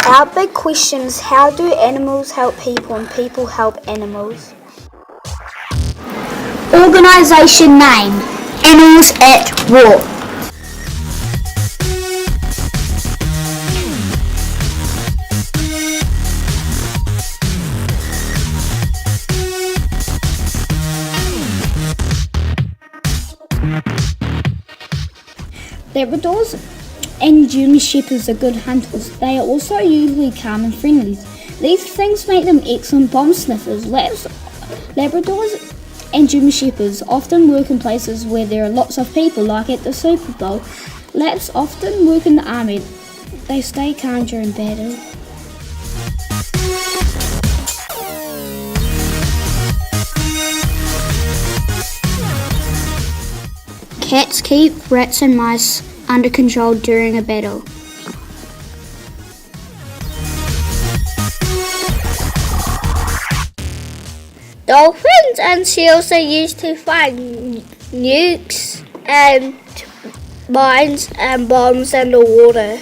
Our big question is, how do animals help people and people help animals? Organisation name: Animals at War. Labradors and German Shepherds are good hunters. They are also usually calm and friendly. These things make them excellent bomb sniffers. Labradors and German Shepherds often work in places where there are lots of people, like at the Super Bowl. Labs often work in the army. They stay calm during battle. Cats keep rats and mice under control during a battle. Dolphins and seals are used to find nukes and mines and bombs in the water.